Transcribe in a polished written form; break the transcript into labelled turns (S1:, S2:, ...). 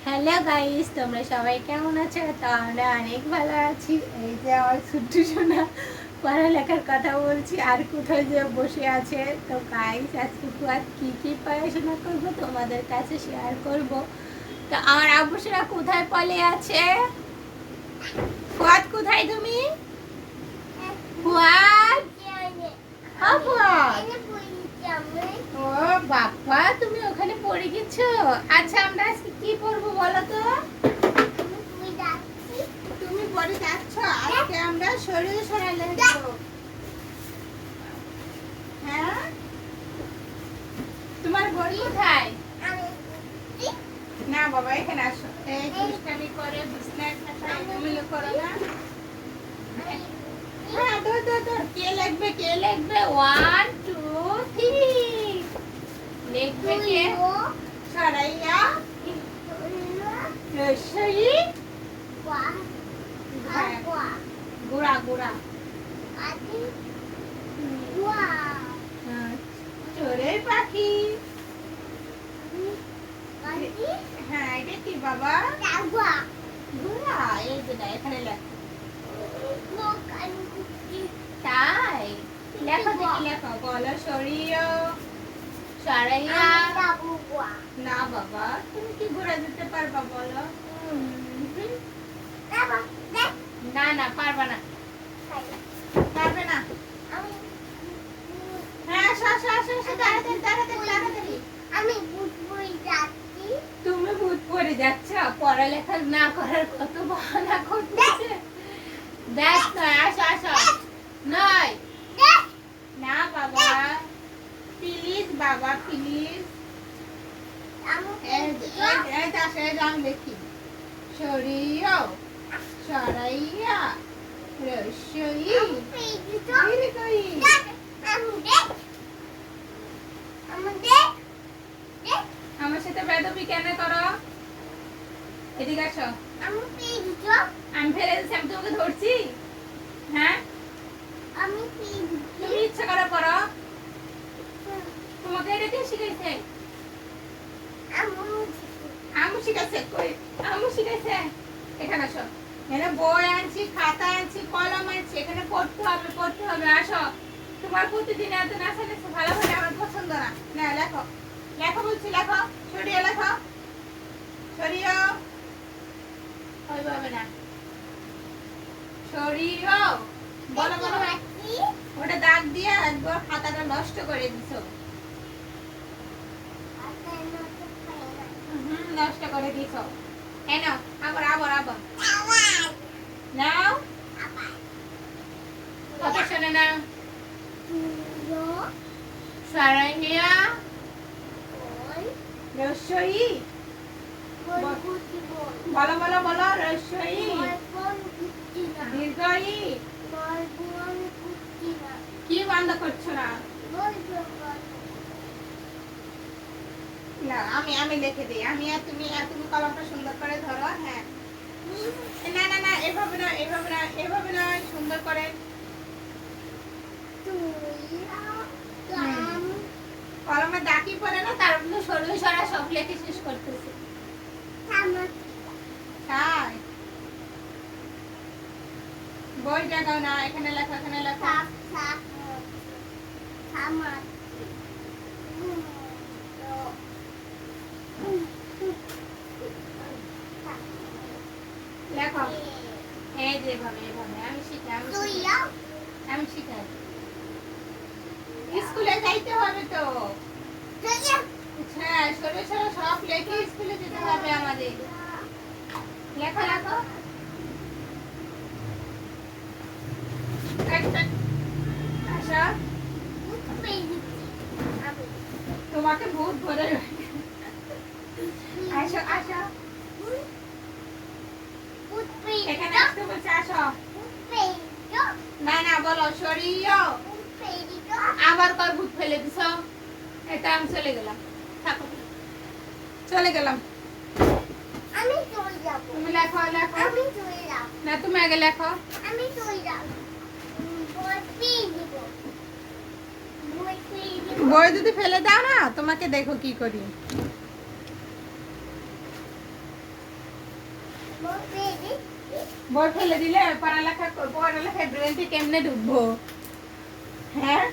S1: Hello guys, তোমরা সবাই কেমন আছো? তো আমরা অনেক ভালো আছি। এই যে আমার ছোট্ট সোনা পড়ালেখার কথা বলছি আর কোথায় যে বসে আছে। তো গাইস, আজকে ফুয়াদ কি পড়াশোনা করবো তোমাদের কাছে শেয়ার করব। তো আমার আব্বুসেরা কোথায় পলে আছে? ফুয়াদ কোথায় তুমি? ফুয়াদ, ও ফুয়াদ, ও বাবা, তুমি ওখানে পড়ে গেছো। আচ্ছা, আমরা আজকে কি পড়বো বলো তো? তুমি পড়ে যাচ্ছ? আজকে আমরা শরীর সরালে দেবো। হ্যাঁ, তোমার বই কোথায়? না বাবা, এখানে আসো। এই দুষ্টামি করে বিছনায় খাতা এলোমেলো করো না। হ্যাঁ, ধর। কে লিখবে? 1 2 3 লিখবে কে? সরাইয়া রসই গুড়া চোরের পাখি। হ্যাঁ, এটা কি বাবা? গুড়া। এই যে এখানে লেখো। তাই লেখো, দেখি লেখো। বলো সরিয়ে সরাইয়া। না বাবা, তুমি কি ঘোরা দিতে পারবা বলো? না পারবা না, পারবে না। হ্যাঁ, আসো, তাড়াতাড়ি। তুমি ভূত পড়ে যাচ্ছ? পড়ালেখা না করার কত বাহানা করতেছে। দেখ নয়, আসো নয়। না বাবা, প্লিজ বাবা, প্লিজ। আমি দেখি। সরিয়ে সরাইয়া রসই। আমার সাথে বেদবি কেন করো? এদিকে আসো। আমি ফেলে দিচ্ছি, আমি তোমাকে ধরছি? হ্যাঁ, তুমি ইচ্ছা করে পড়ো। তোমাকে এটা কে শিখাইছে? আমু শিখাইছে? কই আমু শিখাইছে? এখানে আসো। এখানে বই আনছি, খাতা আনছি, কলম আনছি। এখানে পড়তে হবে। আসো। তোমার প্রতিদিন এত নাচা ভালো হলে আমার পছন্দ না। না, লেখো বলছি, লেখো। সরিয়ে ওইভাবে না, সরিয়ে বলো। ওটা দাগ দিয়ে একবার খাতাটা নষ্ট করে দিছো। নষ্ট করে দিছো। এই নাও, আবার নাও। কথা শোনে না। সরাইয়া রসই। বলো। রসই দীর্ঘই। কি বন্ধ করছো না? না, আমি লিখে দিই। তুমি কলমটা সুন্দর করে ধরো। হ্যাঁ, না, এভাবে না, সুন্দর করে। কলমে দাগই পড়ে না, তার মধ্যে সরু সরা সব লেখে শেষ করতেছে। তাই বই জাগাও না, এখানে লেখো। লেখো। এই যে এভাবে আমি শিখাই। স্কুলে যাইতে হবে তো। হ্যাঁ, সরু সরা সব লেখে স্কুলে যেতে হবে আমাদের। লেখো। আসো। তোমাকে ভূত ধরে। আসো। এখানে আসতে বলছে, আসো। না, বলো সরিয়ে। আবার কয় ভূত ফেলে দিছ? এটা আমি চলে গেলাম। থাকো, চলে গেলাম। তুমি লেখো। না, তুমি আগে লেখো। বই যদি ফেলে দাও না, তোমাকে দেখো কি করি। বোর্ড ফেলে দিলে পড়ালেখায় ব্রেনটি কেমনে ঢুকবো? হ্যাঁ